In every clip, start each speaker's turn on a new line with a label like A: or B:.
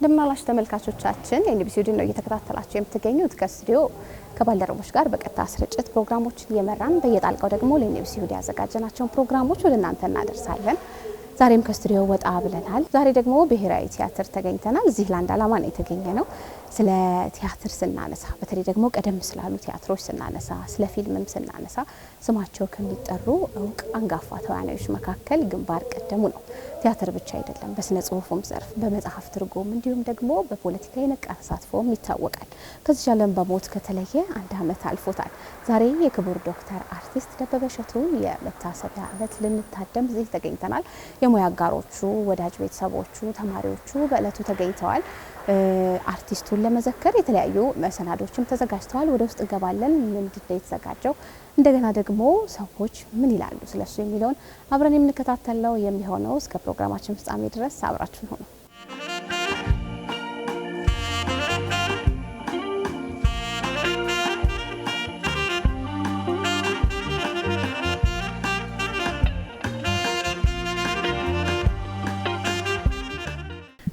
A: እንደምናላችሁ ተመልካቾቻችን የኤንቢሲ ዲን ነው እየተከታተላችሁ የምትገኙት ከስቱዲዮ ከባልደረቦች ጋር በቀጥታ ስርጭት ፕሮግራሞችን እየመራን በየጣልቃው ደግሞ ለኤንቢሲ ዲን ያዘጋጀናቸውን ፕሮግራሞች ወደ እናንተ እናደርሳለን። ዛሬም ከስቱዲዮ ወጣ ብለናል። ዛሬ ደግሞ ብሔራዊ ቲያትር ተገኝተናል። እዚህ ለአንድ ዓላማ ነው የተገኘነው። ስለ ቲያትር ስናነሳ በተለይ ደግሞ ቀደም ስላሉ ቲያትሮች ስናነሳ ስለ ፊልምም ስናነሳ ስማቸው ከሚጠሩ እውቅ አንጋፋ ተዋናዮች መካከል ግንባር ቀደሙ ነው። ቲያትር ብቻ አይደለም፣ በስነ ጽሁፉም ዘርፍ በመጽሐፍ ትርጉም እንዲሁም ደግሞ በፖለቲካ የነቃ ተሳትፎም ይታወቃል። ከዚህ ዓለም በሞት ከተለየ 1 ዓመት አልፎታል። ዛሬ የክቡር ዶክተር አርቲስት ደበበ እሸቱ የመታሰቢያ ዕለት ልንታደም እዚህ ተገኝተናል። የሙያ አጋሮቹ፣ ወዳጅ ቤተሰቦቹ፣ ተማሪዎቹ በእለቱ ተገኝተዋል። አርቲስቱን ለመዘከር የተለያዩ መሰናዶችም ተዘጋጅተዋል። ወደ ውስጥ እንገባለን። ምንድነው የተዘጋጀው? እንደገና ደግሞ ሰዎች ምን ይላሉ ስለሱ የሚለውን አብረን የምንከታተለው የሚሆነው። እስከ ፕሮግራማችን ፍጻሜ ድረስ አብራችሁን ሆኑ።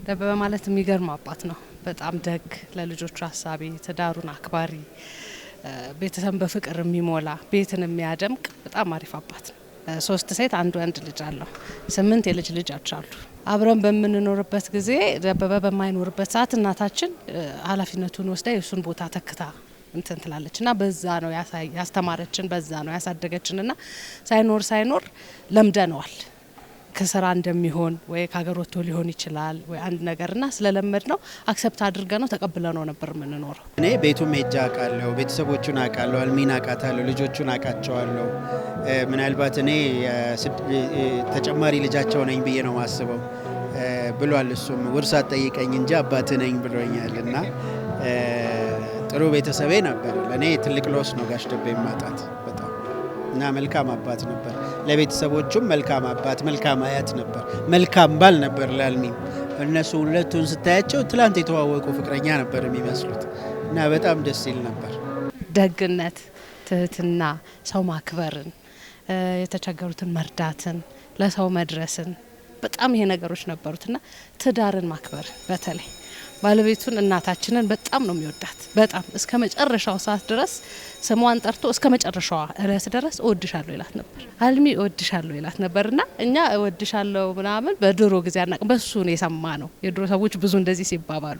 B: ደበበ ማለት የሚገርም አባት ነው። በጣም ደግ፣ ለልጆቹ ሀሳቢ፣ ትዳሩን አክባሪ፣ ቤተሰብ በፍቅር የሚሞላ ቤትን የሚያደምቅ በጣም አሪፍ አባት ነው። 3 ሴት 1 ወንድ ልጅ አለው። 8 የልጅ ልጆች አሉ። አብረን በምንኖርበት ጊዜ ደበበ በማይኖርበት ሰዓት እናታችን ኃላፊነቱን ወስዳ የሱን ቦታ ተክታ እንትን ትላለችና በዛ ነው ያስተማረችን፣ በዛ ነው ያሳደገችንና ሳይኖር ለምደነዋል። ከስራ እንደሚሆን ወይ ከሀገር ወጥቶ ሊሆን ይችላል ወይ አንድ ነገርና ስለለመድ ነው አክሰፕት አድርገ ነው ተቀብለ ነው ነበር የምንኖረው።
C: እኔ ቤቱም ሄጄ አውቃለሁ፣ ቤተሰቦቹን አውቃለሁ፣ አልሚን አውቃታለሁ፣ ልጆቹን አውቃቸዋለሁ። ምናልባት እኔ ተጨማሪ ልጃቸው ነኝ ብዬ ነው ማስበው ብሏል። እሱም ውርስ አትጠይቀኝ እንጂ አባት ነኝ ብሎኛልና ጥሩ ቤተሰቤ ነበር። ለኔ ትልቅ ሎስ ነው ጋሽ ደበበ ማጣት በጣም እና መልካም አባት ነበር። ለቤተሰቦቹም መልካም አባት፣ መልካም አያት ነበር፣ መልካም ባል ነበር። ላልሚም እነሱ ሁለቱን ስታያቸው ትላንት የተዋወቁ ፍቅረኛ ነበር የሚመስሉት እና በጣም ደስ ይል ነበር።
B: ደግነት፣ ትህትና፣ ሰው ማክበርን፣ የተቸገሩትን መርዳትን፣ ለሰው መድረስን በጣም ይሄ ነገሮች ነበሩትና ትዳርን ማክበር በተለይ ባለቤቱን እናታችንን በጣም ነው የሚወዳት። በጣም እስከ መጨረሻው ሰዓት ድረስ ስሟን ጠርቶ እስከ መጨረሻዋ እለት ድረስ እወድሻለሁ ይላት ነበር። አልሚ እወድሻለሁ ይላት ነበርና እኛ እወድሻለሁ ምናምን በድሮ ጊዜ አናቅ፣ በሱ ነው የሰማ ነው። የድሮ ሰዎች ብዙ እንደዚህ ሲባባሉ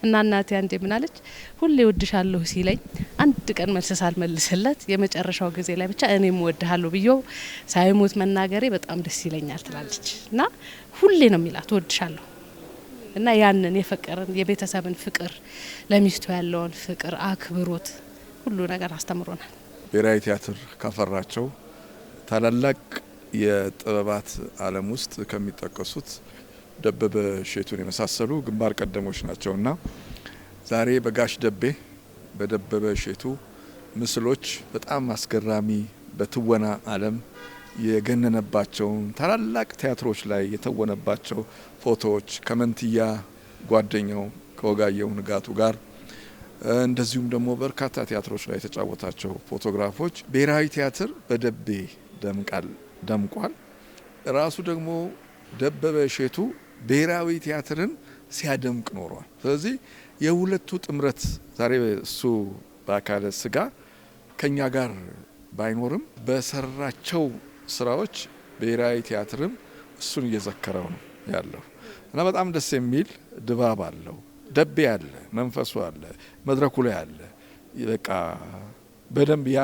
B: እና እናቴ አንዴ ምናለች፣ ሁሌ እወድሻለሁ ሲለኝ አንድ ቀን መልስ ሳልመልስለት የመጨረሻው ጊዜ ላይ ብቻ እኔም እወድሃለሁ ብዬው ሳይሞት መናገሬ በጣም ደስ ይለኛል ትላለች። እና ሁሌ ነው የሚላት እወድሻለሁ እና ያንን የፍቅርን የቤተሰብን ፍቅር ለሚስቱ ያለውን ፍቅር አክብሮት ሁሉ ነገር አስተምሮናል።
D: ብሔራዊ ቲያትር ካፈራቸው ታላላቅ የጥበባት ዓለም ውስጥ ከሚጠቀሱት ደበበ እሸቱን የመሳሰሉ ግንባር ቀደሞች ናቸውና ዛሬ በጋሽ በደበበ እሸቱ ምስሎች በጣም አስገራሚ በትወና ዓለም የገነነባቸውን ታላላቅ ቲያትሮች ላይ የተወነባቸው ፎቶዎች ከመንትያ ጓደኛው ከወጋየሁ ንጋቱ ጋር እንደዚሁም ደግሞ በርካታ ቲያትሮች ላይ የተጫወታቸው ፎቶግራፎች ብሔራዊ ቲያትር በደቤ ደምቋል። ራሱ ደግሞ ደበበ እሸቱ ብሔራዊ ቲያትርን ሲያደምቅ ኖሯል። ስለዚህ የሁለቱ ጥምረት ዛሬ እሱ በአካለ ስጋ ከኛ ጋር ባይኖርም በሰራቸው ስራዎች ብሔራዊ ቲያትርም እሱን እየዘከረው ነው ያለው እና በጣም ደስ የሚል ድባብ አለው። ደቤ አለ፣ መንፈሱ አለ፣ መድረኩ ላይ አለ። በቃ በደንብ ያ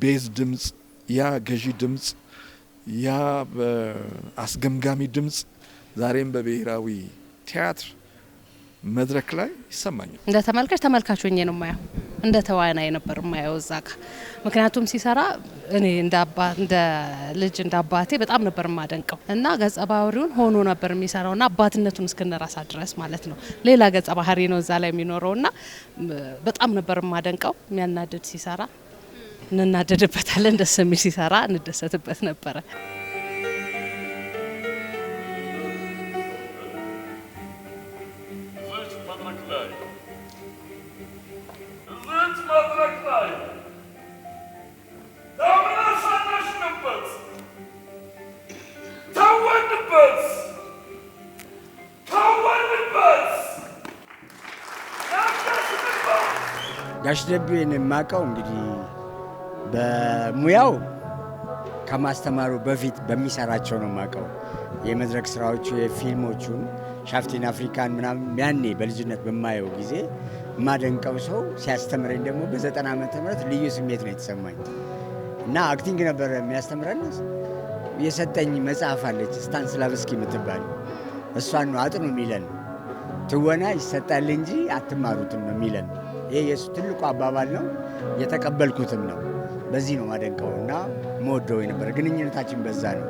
D: ቤዝ ድምጽ፣ ያ ገዢ ድምጽ፣ ያ አስገምጋሚ ድምጽ ዛሬም በብሔራዊ ቲያትር መድረክ ላይ ይሰማኛል።
B: እንደ ተመልካች ሆኜ ነው ማየው፣ እንደ ተዋናይ ነበር ማየው እዛጋ። ምክንያቱም ሲሰራ እኔ እንደ ልጅ እንደ አባቴ በጣም ነበር ማደንቀው እና ገጸ ባህሪውን ሆኖ ነበር የሚሰራውና አባትነቱን እስከነራሳ ድረስ ማለት ነው። ሌላ ገጸ ባህሪ ነው እዛ ላይ የሚኖረውና በጣም ነበር ማደንቀው። የሚያናድድ ሲሰራ እንናደድበታለን፣ ደስ የሚል ሲሰራ እንደሰትበት ነበረ።
E: Tawandibus! ጋሽ ደቤን የማውቀው እንግዲህ በሙያው ከማስተማሩ በፊት በሚሰራቸው ነው የማውቀው። የመድረክ ስራዎቹ፣ የፊልሞቹን ሻፍቲን አፍሪካን ምናምን ያኔ በልጅነት በማየው ጊዜ የማደንቀው ሰው ሲያስተምረኝ ደግሞ በ90 ዓመተ ምህረት ልዩ ስሜት ነው የተሰማኝ እና አክቲንግ ነበር የሚያስተምረን። የሰጠኝ መጽሐፍ አለች ስታንስላቭስኪ የምትባል እሷን ነው አጥኑ የሚለን። ትወና ይሰጣል እንጂ አትማሩትም ነው የሚለን። ይሄ የሱ ትልቁ አባባል ነው፣ የተቀበልኩትም ነው። በዚህ ነው ማደንቀው እና መወደው የነበረ ግንኙነታችን በዛ ነው።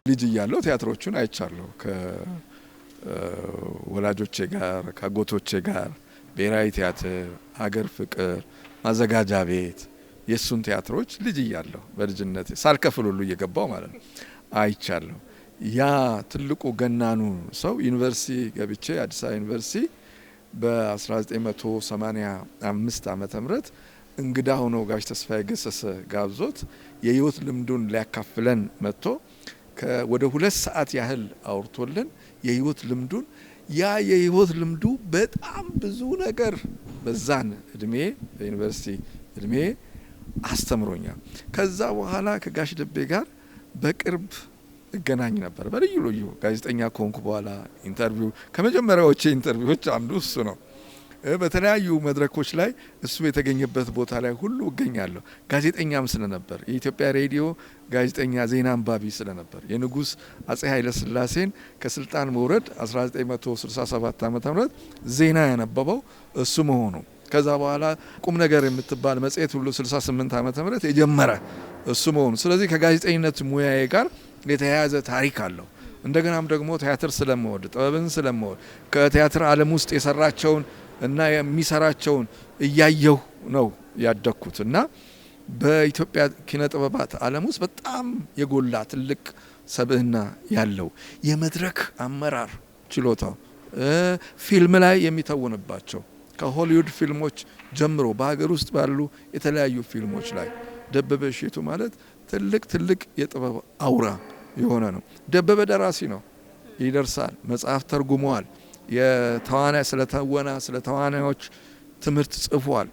D: ልጅ እያለሁ ቲያትሮቹን አይቻለሁ ከወላጆቼ ጋር ከአጎቶቼ ጋር ብሔራዊ ቲያትር፣ አገር ፍቅር፣ ማዘጋጃ ቤት የሱን ቲያትሮች ልጅ እያለሁ በልጅነት ሳልከፍል ሁሉ እየገባው ማለት ነው አይቻለሁ። ያ ትልቁ ገናኑ ሰው ዩኒቨርሲቲ ገብቼ አዲስ አበባ ዩኒቨርሲቲ በ1985 ዓመተ ምህረት እንግዳ ሆኖ ጋሽ ተስፋዬ ገሰሰ ጋብዞት የህይወት ልምዱን ሊያካፍለን መጥቶ ወደ 2 ሰዓት ያህል አውርቶልን የህይወት ልምዱን የህይወት ልምዱ በጣም ብዙ ነገር በዛን እድሜ በዩኒቨርሲቲ እድሜ አስተምሮኛል። ከዛ በኋላ ከጋሽ ደቤ ጋር በቅርብ እገናኝ ነበር። በልዩ ልዩ ጋዜጠኛ ከሆንኩ በኋላ ኢንተርቪው ከመጀመሪያዎቼ ኢንተርቪዎች አንዱ እሱ ነው። በተለያዩ መድረኮች ላይ እሱ የተገኘበት ቦታ ላይ ሁሉ እገኛለሁ። ጋዜጠኛም ስለነበር የኢትዮጵያ ሬዲዮ ጋዜጠኛ ዜና አንባቢ ስለነበር የንጉስ አጼ ኃይለ ሥላሴን ከስልጣን መውረድ 1967 ዓ.ም ዜና ያነበበው እሱ መሆኑ ከዛ በኋላ ቁም ነገር የምትባል መጽሔት ሁሉ 68 ዓመተ ምህረት የጀመረ እሱ መሆኑ ስለዚህ ከጋዜጠኝነት ሙያዬ ጋር የተያያዘ ታሪክ አለው። እንደገናም ደግሞ ቲያትር ስለምወድ ጥበብን ስለምወድ ከቲያትር ዓለም ውስጥ የሰራቸውን እና የሚሰራቸውን እያየሁ ነው ያደኩት እና በኢትዮጵያ ኪነ ጥበባት ዓለም ውስጥ በጣም የጎላ ትልቅ ሰብዕና ያለው የመድረክ አመራር ችሎታው ፊልም ላይ የሚተውንባቸው ከሆሊውድ ፊልሞች ጀምሮ በሀገር ውስጥ ባሉ የተለያዩ ፊልሞች ላይ ደበበ እሸቱ ማለት ትልቅ የጥበብ አውራ የሆነ ነው። ደበበ ደራሲ ነው፣ ይደርሳል፣ መጽሐፍ ተርጉመዋል፣ የተዋናይ ስለተወና ስለተዋናዮች ትምህርት ጽፏል፣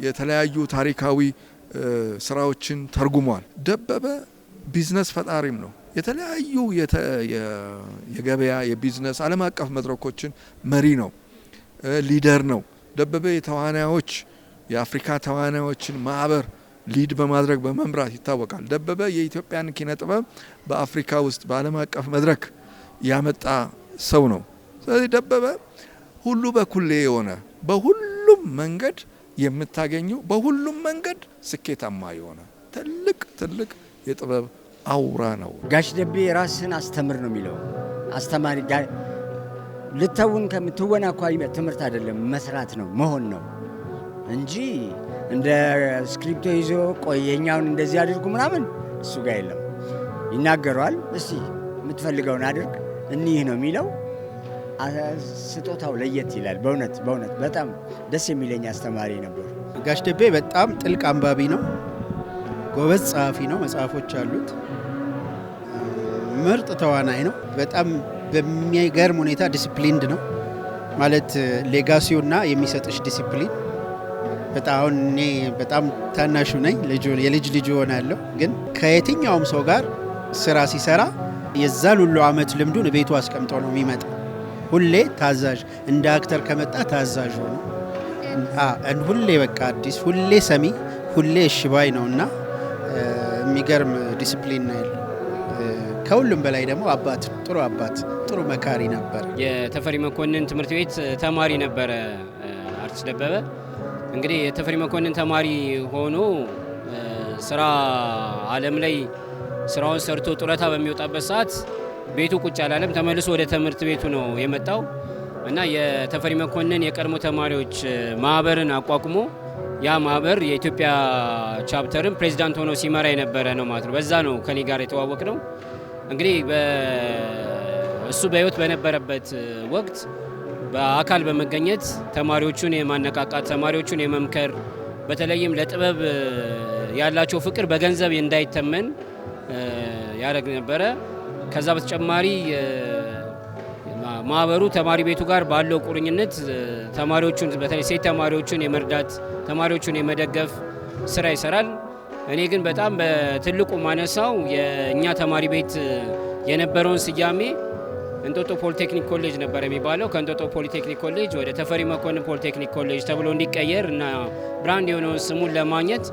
D: የተለያዩ ታሪካዊ ስራዎችን ተርጉመዋል። ደበበ ቢዝነስ ፈጣሪም ነው። የተለያዩ የገበያ የቢዝነስ ዓለም አቀፍ መድረኮችን መሪ ነው፣ ሊደር ነው። ደበበ የተዋናዮች የአፍሪካ ተዋናዮችን ማህበር ሊድ በማድረግ በመምራት ይታወቃል። ደበበ የኢትዮጵያን ኪነ ጥበብ በአፍሪካ ውስጥ በዓለም አቀፍ መድረክ ያመጣ ሰው ነው። ስለዚህ ደበበ ሁሉ በኩሌ የሆነ በሁሉም መንገድ የምታገኘው በሁሉም መንገድ ስኬታማ የሆነ ትልቅ የጥበብ አውራ ነው።
E: ጋሽ ደቤ ራስን አስተምር ነው የሚለው። አስተማሪ ልተውን ከምትወና እኮ ትምህርት አይደለም መስራት ነው መሆን ነው እንጂ እንደ ስክሪፕቶ ይዞ ቆየኛውን እንደዚህ አድርጉ ምናምን እሱ ጋር የለም። ይናገረዋል። እስቲ የምትፈልገውን አድርግ እኒህ ነው የሚለው። ስጦታው ለየት ይላል። በእውነት በጣም ደስ የሚለኝ አስተማሪ ነበር።
C: ጋሽ ደቤ በጣም ጥልቅ አንባቢ ነው። ጎበዝ ጸሐፊ ነው። መጽሐፎች አሉት። ምርጥ ተዋናይ ነው። በጣም በሚገርም ሁኔታ ዲሲፕሊንድ ነው ማለት ሌጋሲውና የሚሰጥሽ ዲሲፕሊን በጣም እኔ በጣም ታናሹ ነኝ። የልጅ ልጅ ሆናለሁ። ግን ከየትኛውም ሰው ጋር ስራ ሲሰራ የዛን ሁሉ አመት ልምዱን ቤቱ አስቀምጦ ነው የሚመጣ። ሁሌ ታዛዥ፣ እንደ አክተር ከመጣ ታዛዥ ሆኖ ሁሌ በቃ አዲስ፣ ሁሌ ሰሚ፣ ሁሌ እሽባይ ነውና የሚገርም ዲሲፕሊን ነው ያለው። ከሁሉም በላይ ደግሞ ጥሩ አባት፣ ጥሩ መካሪ ነበር።
F: የተፈሪ መኮንን ትምህርት ቤት ተማሪ ነበረ አርቲስት ደበበ። እንግዲህ የተፈሪ መኮንን ተማሪ ሆኖ ስራ ዓለም ላይ ስራውን ሰርቶ ጡረታ በሚወጣበት ሰዓት ቤቱ ቁጭ አላለም። ተመልሶ ወደ ትምህርት ቤቱ ነው የመጣው እና የተፈሪ መኮንን የቀድሞ ተማሪዎች ማህበርን አቋቁሞ ያ ማህበር የኢትዮጵያ ቻፕተርን ፕሬዚዳንት ሆኖ ሲመራ የነበረ ነው ማለት ነው። በዛ ነው ከኔ ጋር የተዋወቅ ነው። እንግዲህ እሱ በህይወት በነበረበት ወቅት በአካል በመገኘት ተማሪዎቹን የማነቃቃት ተማሪዎቹን የመምከር በተለይም ለጥበብ ያላቸው ፍቅር በገንዘብ እንዳይተመን ያደርግ ነበረ። ከዛ በተጨማሪ ማህበሩ ተማሪ ቤቱ ጋር ባለው ቁርኝነት ተማሪዎቹን በተለይ ሴት ተማሪዎቹን የመርዳት ተማሪዎቹን የመደገፍ ስራ ይሰራል። እኔ ግን በጣም በትልቁ ማነሳው የእኛ ተማሪ ቤት የነበረውን ስያሜ እንጦጦ ፖሊቴክኒክ ኮሌጅ ነበር የሚባለው። ከእንጦጦ ፖሊቴክኒክ ኮሌጅ ወደ ተፈሪ መኮንን ፖሊቴክኒክ ኮሌጅ ተብሎ እንዲቀየር እና ብራንድ የሆነውን ስሙን ለማግኘት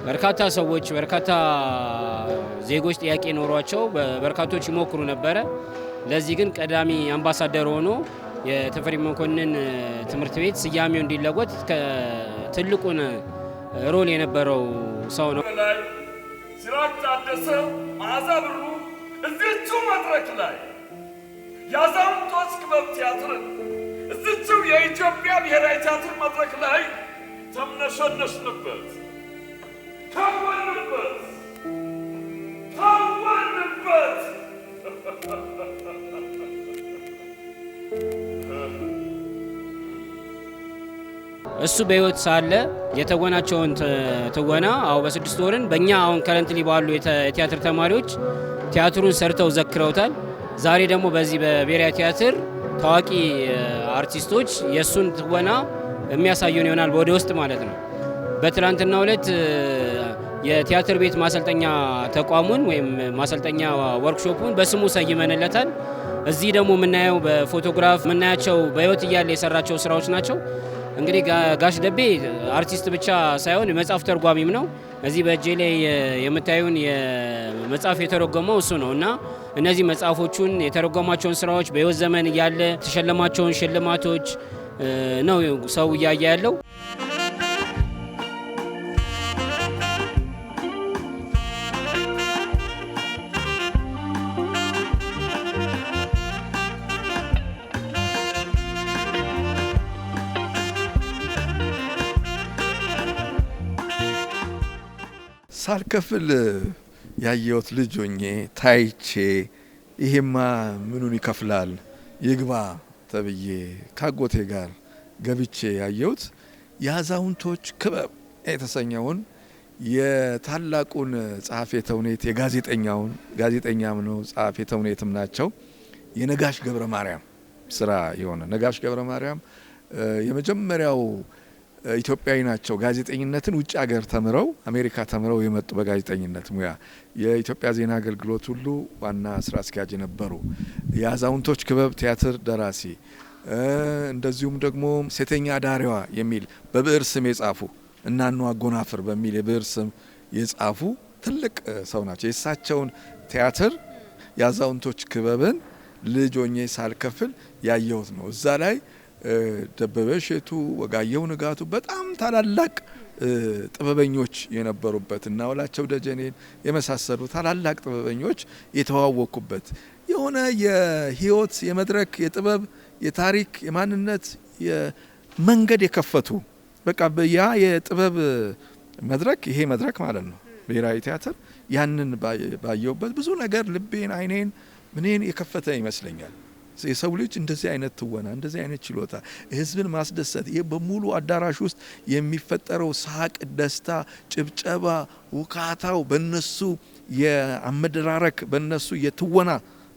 F: በርካታ ሰዎች በርካታ ዜጎች ጥያቄ ኖሯቸው በርካቶች ይሞክሩ ነበረ። ለዚህ ግን ቀዳሚ አምባሳደር ሆኖ የተፈሪ መኮንን ትምህርት ቤት ስያሜው እንዲለወጥ ትልቁን ሮል የነበረው ሰው ነው።
G: ሲራክ ታደሰ፣ መዓዛ ብሩ እዚቹ መድረክ ላይ የአዛውንቶች ክበብ ቲያትርን እዚቹ የኢትዮጵያ ብሔራዊ ቲያትር መድረክ ላይ ተምነሸነሽንበት፣ ታወንበት።
F: እሱ በህይወት ሳለ የተወናቸውን ትወና በ6 ወርን በእኛ አሁን ከረንትሊ ባሉ የቲያትር ተማሪዎች ቲያትሩን ሰርተው ዘክረውታል። ዛሬ ደግሞ በዚህ በብሔራዊ ቲያትር ታዋቂ አርቲስቶች የእሱን ትወና የሚያሳዩን ይሆናል ወደ ውስጥ ማለት ነው። በትላንትናው ዕለት የቲያትር ቤት ማሰልጠኛ ተቋሙን ወይም ማሰልጠኛ ወርክሾፑን በስሙ ሰይመንለታል። እዚህ ደግሞ የምናየው በፎቶግራፍ የምናያቸው በህይወት እያለ የሰራቸው ስራዎች ናቸው። እንግዲህ ጋሽ ደቤ አርቲስት ብቻ ሳይሆን መጽሐፍ ተርጓሚም ነው። እዚህ በእጄ ላይ የምታዩን የመጽሐፍ የተረጎመው እሱ ነው እና እነዚህ መጽሐፎቹን የተረጎማቸውን ስራዎች በህይወት ዘመን እያለ የተሸለማቸውን ሽልማቶች ነው ሰው እያየ ያለው።
D: ሳልከፍል ያየሁት ልጅ ሆኜ ታይቼ ይሄማ ምኑን ይከፍላል ይግባ ተብዬ ካጎቴ ጋር ገብቼ ያየሁት የአዛውንቶች ክበብ የተሰኘውን የታላቁን ጸሐፌ ተውኔት ጋዜጠኛም ነው ጸሐፌ ተውኔትም ናቸው የነጋሽ ገብረ ማርያም ስራ የሆነ ነጋሽ ገብረ ማርያም የመጀመሪያው ኢትዮጵያዊ ናቸው። ጋዜጠኝነትን ውጭ ሀገር ተምረው አሜሪካ ተምረው የመጡ በጋዜጠኝነት ሙያ የኢትዮጵያ ዜና አገልግሎት ሁሉ ዋና ስራ አስኪያጅ ነበሩ። የአዛውንቶች ክበብ ቲያትር ደራሲ እንደዚሁም ደግሞ ሴተኛ ዳሪዋ የሚል በብዕር ስም የጻፉ እናኑ አጎናፍር በሚል የብዕር ስም የጻፉ ትልቅ ሰው ናቸው። የእሳቸውን ቲያትር የአዛውንቶች ክበብን ልጅ ሆኜ ሳልከፍል ያየሁት ነው። እዛ ላይ ደበበ እሸቱ፣ ወጋየሁ ንጋቱ በጣም ታላላቅ ጥበበኞች የነበሩበት እና ወላቸው ደጀኔን የመሳሰሉ ታላላቅ ጥበበኞች የተዋወቁበት የሆነ የህይወት የመድረክ የጥበብ የታሪክ የማንነት መንገድ የከፈቱ በቃ ያ የጥበብ መድረክ ይሄ መድረክ ማለት ነው ብሔራዊ ቲያትር ያንን ባየውበት ብዙ ነገር ልቤን አይኔን ምንን የከፈተ ይመስለኛል። የሰው ልጅ እንደዚህ አይነት ትወና እንደዚህ አይነት ችሎታ ህዝብን ማስደሰት ይሄ በሙሉ አዳራሽ ውስጥ የሚፈጠረው ሳቅ፣ ደስታ፣ ጭብጨባ፣ ውካታው በነሱ የአመደራረክ በነሱ የትወና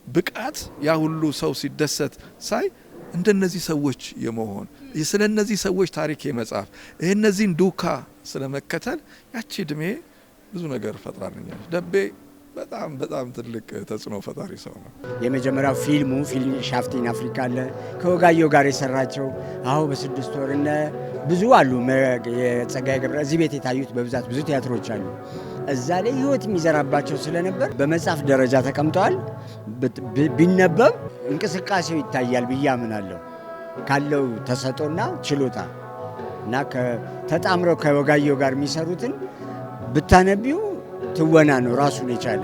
D: ብቃት ያ ሁሉ ሰው ሲደሰት ሳይ እንደነዚህ ሰዎች የመሆን ስለነዚህ ሰዎች ታሪክ የመጻፍ እነዚህን ዱካ ስለመከተል ያቺ እድሜ ብዙ ነገር ፈጥራልኛል። ደቤ በጣም ትልቅ ተጽዕኖ ፈጣሪ ሰው ነው።
E: የመጀመሪያው ፊልም ሻፍቲን አፍሪካ አለ ከወጋየሁ ጋር የሰራቸው በ6 ወር እና ብዙ አሉ። የጸጋዬ ገብረ እዚህ ቤት የታዩት በብዛት ብዙ ቲያትሮች አሉ። እዛ ላይ ህይወት የሚዘራባቸው ስለነበር በመጽሐፍ ደረጃ ተቀምጠዋል። ቢነበብ እንቅስቃሴው ይታያል ብዬ አምናለሁ። ካለው ተሰጦና ችሎታ እና ተጣምረው ከወጋየሁ ጋር የሚሰሩትን ብታነቢው ትወና ነው ራሱን የቻለ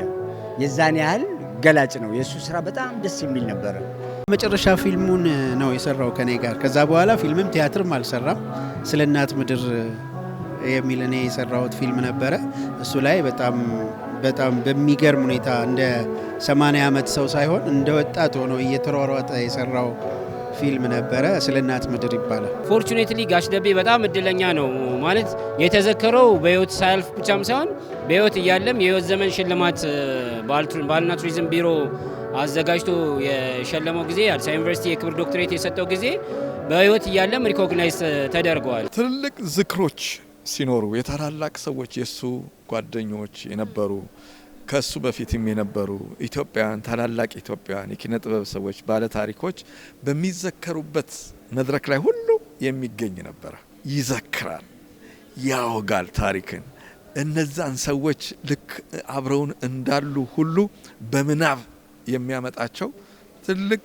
E: የዛን ያህል ገላጭ ነው። የሱ ስራ በጣም ደስ የሚል ነበር።
C: መጨረሻ ፊልሙን ነው የሰራው ከኔ ጋር። ከዛ በኋላ ፊልምም ቲያትርም አልሰራም። ስለ እናት ምድር የሚል እኔ የሰራሁት ፊልም ነበረ። እሱ ላይ በጣም በሚገርም ሁኔታ እንደ 80 ዓመት ሰው ሳይሆን እንደ ወጣት ሆኖ እየተሯሯጠ የሰራው ፊልም ነበረ። ስለ እናት ምድር ይባላል።
F: ፎርቹኔትሊ ጋሽ ደቤ በጣም እድለኛ ነው ማለት የተዘከረው በህይወት ሳያልፍ ብቻም ሳይሆን በህይወት እያለም የህይወት ዘመን ሽልማት ባህልና ቱሪዝም ቢሮ አዘጋጅቶ የሸለመው ጊዜ አዲስ አበባ ዩኒቨርሲቲ የክብር ዶክትሬት የሰጠው ጊዜ በህይወት እያለም ሪኮግናይዝ ተደርገዋል።
D: ትልልቅ ዝክሮች ሲኖሩ የታላላቅ ሰዎች የሱ ጓደኞች የነበሩ ከሱ በፊትም የነበሩ ኢትዮጵያውያን ታላላቅ ኢትዮጵያውያን የኪነ ጥበብ ሰዎች ባለ ታሪኮች በሚዘከሩበት መድረክ ላይ ሁሉ የሚገኝ ነበረ። ይዘክራል፣ ያወጋል ታሪክን። እነዛን ሰዎች ልክ አብረውን እንዳሉ ሁሉ በምናብ የሚያመጣቸው ትልቅ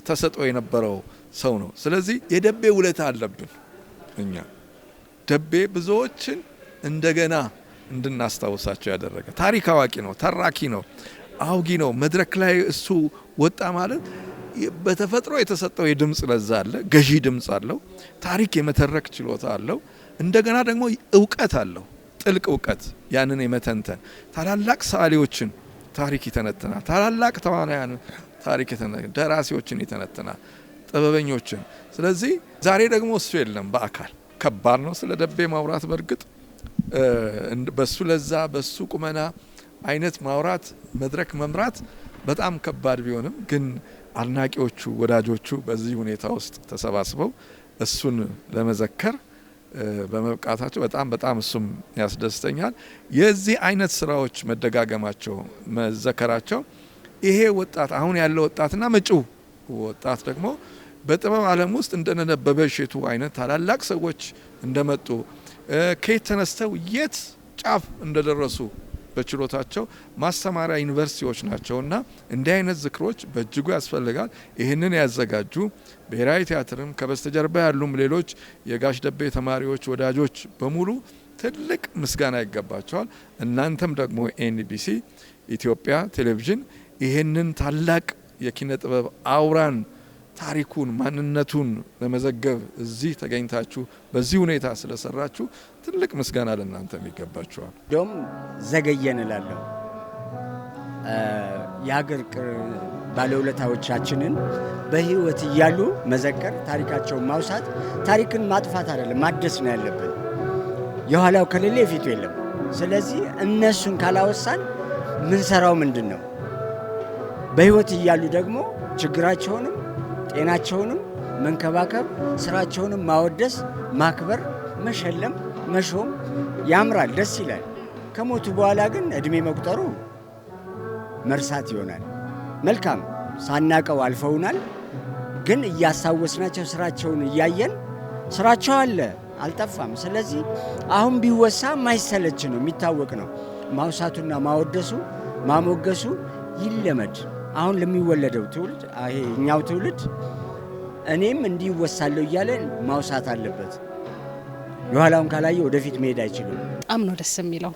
D: ተሰጥኦ የነበረው ሰው ነው። ስለዚህ የደቤ ውለታ አለብን እኛ። ደቤ ብዙዎችን እንደገና እንድናስታውሳቸው ያደረገ ታሪክ አዋቂ ነው፣ ተራኪ ነው፣ አውጊ ነው። መድረክ ላይ እሱ ወጣ ማለት በተፈጥሮ የተሰጠው የድምፅ ለዛ አለ፣ ገዢ ድምፅ አለው፣ ታሪክ የመተረክ ችሎታ አለው። እንደገና ደግሞ እውቀት አለው፣ ጥልቅ እውቀት፣ ያንን የመተንተን ታላላቅ ሰዓሊዎችን ታሪክ ይተነትናል። ታላላቅ ተዋናያን ታሪክ ይተነትናል። ደራሲዎችን ይተነትናል፣ ጥበበኞችን። ስለዚህ ዛሬ ደግሞ እሱ የለም በአካል። ከባድ ነው ስለ ደቤ ማውራት። በእርግጥ በሱ ለዛ በሱ ቁመና አይነት ማውራት መድረክ መምራት በጣም ከባድ ቢሆንም ግን አድናቂዎቹ ወዳጆቹ በዚህ ሁኔታ ውስጥ ተሰባስበው እሱን ለመዘከር በመብቃታቸው በጣም እሱም ያስደስተኛል። የዚህ አይነት ስራዎች መደጋገማቸው መዘከራቸው ይሄ ወጣት አሁን ያለው ወጣትና መጪው ወጣት ደግሞ በጥበብ ዓለም ውስጥ እንደነበበ እሸቱ አይነት ታላላቅ ሰዎች እንደመጡ ከየት ተነስተው የት ጫፍ እንደደረሱ በችሎታቸው ማስተማሪያ ዩኒቨርሲቲዎች ናቸውና እንዲህ አይነት ዝክሮች በእጅጉ ያስፈልጋል። ይህንን ያዘጋጁ ብሔራዊ ቲያትርም ከበስተጀርባ ያሉም ሌሎች የጋሽ ደቤ ተማሪዎች ወዳጆች በሙሉ ትልቅ ምስጋና ይገባቸዋል። እናንተም ደግሞ ኤንቢሲ ኢትዮጵያ ቴሌቪዥን ይህንን ታላቅ የኪነ ጥበብ አውራን ታሪኩን ማንነቱን ለመዘገብ እዚህ ተገኝታችሁ በዚህ ሁኔታ ስለሰራችሁ ትልቅ ምስጋና ለእናንተም ይገባችኋል።
E: ዶም ዘገየን እላለሁ። የሀገር ባለውለታዎቻችንን በህይወት እያሉ መዘከር፣ ታሪካቸውን ማውሳት፣ ታሪክን ማጥፋት አይደለም ማደስ ነው ያለብን። የኋላው ከሌለ የፊቱ የለም። ስለዚህ እነሱን ካላወሳን ምን ሰራው ምንድን ነው? በህይወት እያሉ ደግሞ ችግራቸውንም ጤናቸውንም መንከባከብ፣ ስራቸውንም ማወደስ፣ ማክበር፣ መሸለም፣ መሾም ያምራል፣ ደስ ይላል። ከሞቱ በኋላ ግን እድሜ መቁጠሩ መርሳት ይሆናል። መልካም ሳናቀው አልፈውናል፣ ግን እያስታወስናቸው ስራቸውን እያየን ስራቸው አለ አልጠፋም። ስለዚህ አሁን ቢወሳ ማይሰለች ነው፣ የሚታወቅ ነው። ማውሳቱና ማወደሱ ማሞገሱ ይለመድ። አሁን ለሚወለደው ትውልድ ይሄ እኛው ትውልድ እኔም እንዲወሳለሁ እያለ ማውሳት አለበት። የኋላውን ካላየ ወደፊት መሄድ አይችልም።
B: በጣም ነው ደስ የሚለው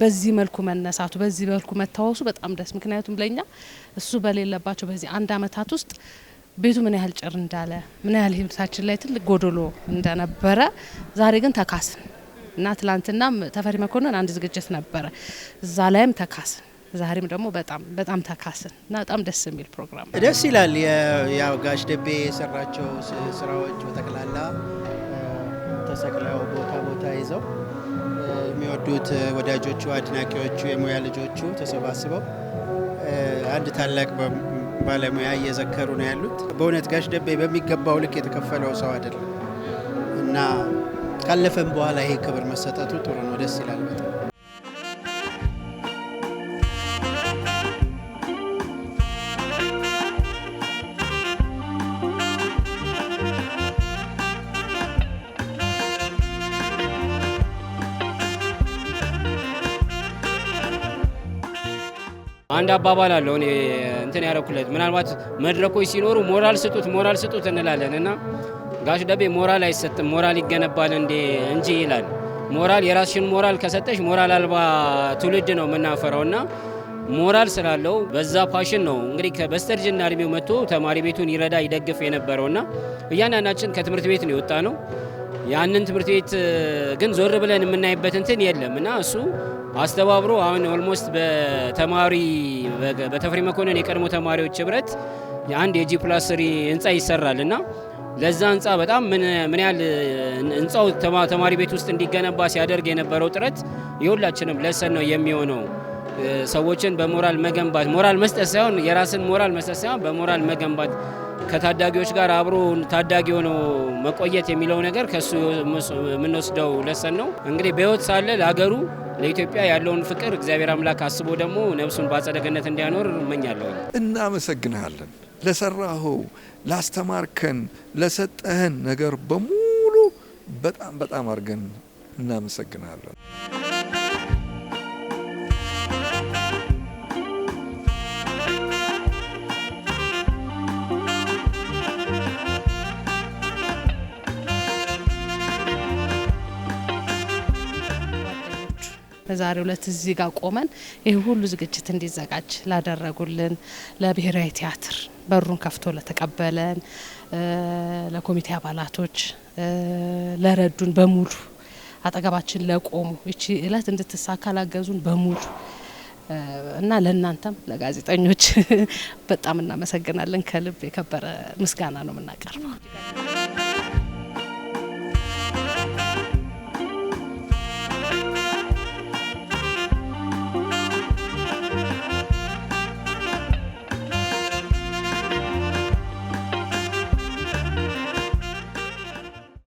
B: በዚህ መልኩ መነሳቱ፣ በዚህ መልኩ መታወሱ በጣም ደስ። ምክንያቱም ለኛ እሱ በሌለባቸው በዚህ አንድ አመታት ውስጥ ቤቱ ምን ያህል ጭር እንዳለ፣ ምን ያህል ህይወታችን ላይ ትልቅ ጎዶሎ እንደነበረ ዛሬ ግን ተካስን እና ትላንትናም ተፈሪ መኮንን አንድ ዝግጅት ነበረ፣ እዛ ላይም ተካስን። ዛሬም ደግሞ በጣም ተካስን እና በጣም ደስ የሚል ፕሮግራም
C: ደስ ይላል። ያው ጋሽ ደቤ የሰራቸው ስራዎች በጠቅላላ ተሰቅለው ቦታ ይዘው የሚወዱት ወዳጆቹ፣ አድናቂዎቹ፣ የሙያ ልጆቹ ተሰባስበው አንድ ታላቅ ባለሙያ እየዘከሩ ነው ያሉት። በእውነት ጋሽ ደቤ በሚገባው ልክ የተከፈለው ሰው አይደለም እና ካለፈም በኋላ ይሄ ክብር መሰጠቱ ጥሩ ነው፣ ደስ ይላል በጣም።
F: አንድ አባባል አለው እኔ እንትን ያረኩለት ምናልባት መድረኮች ሲኖሩ ሞራል ስጡት እንላለን እና ጋሽ ደቤ ሞራል አይሰጥም ሞራል ይገነባል እንጂ ይላል። ሞራል የራስሽን ሞራል ከሰጠሽ ሞራል አልባ ትውልድ ነው የምናፈራው እና ሞራል ስላለው በዛ ፓሽን ነው እንግዲህ በስተርጅና እድሜው መጥቶ ተማሪ ቤቱን ይረዳ ይደግፍ የነበረውና እያንዳንዳችን ከትምህርት ቤት ነው የወጣ ነው። ያንን ትምህርት ቤት ግን ዞር ብለን የምናይበት እንትን የለም እና እሱ አስተባብሮ አሁን ኦልሞስት በተፈሪ መኮንን የቀድሞ ተማሪዎች ህብረት አንድ የጂ+3 ህንጻ ይሰራል እና ለዛ ህንጻ በጣም ምን ያህል ህንጻው ተማሪ ቤት ውስጥ እንዲገነባ ሲያደርግ የነበረው ጥረት የሁላችንም ለሰን ነው የሚሆነው። ሰዎችን በሞራል መገንባት ሞራል መስጠት ሳይሆን የራስን ሞራል መስጠት ሳይሆን በሞራል መገንባት ከታዳጊዎች ጋር አብሮ ታዳጊ ሆኖ መቆየት የሚለው ነገር ከሱ የምንወስደው ለሰን ነው። እንግዲህ በህይወት ሳለ ለሀገሩ ለኢትዮጵያ ያለውን ፍቅር እግዚአብሔር አምላክ አስቦ ደግሞ ነፍሱን በአጸደ ገነት እንዲያኖር እመኛለሁ።
D: እናመሰግናለን ለሰራኸው፣ ላስተማርከን፣ ለሰጠህን ነገር በሙሉ በጣም በጣም አድርገን እናመሰግናለን።
B: በዛሬው ዕለት እዚህ ጋር ቆመን ይህ ሁሉ ዝግጅት እንዲዘጋጅ ላደረጉልን ለብሔራዊ ቲያትር በሩን ከፍቶ ለተቀበለን ለኮሚቴ አባላቶች ለረዱን በሙሉ አጠገባችን ለቆሙ እቺ እለት እንድትሳካ ላገዙን በሙሉ እና ለእናንተም ለጋዜጠኞች በጣም እናመሰግናለን። ከልብ የከበረ ምስጋና ነው የምናቀርበው።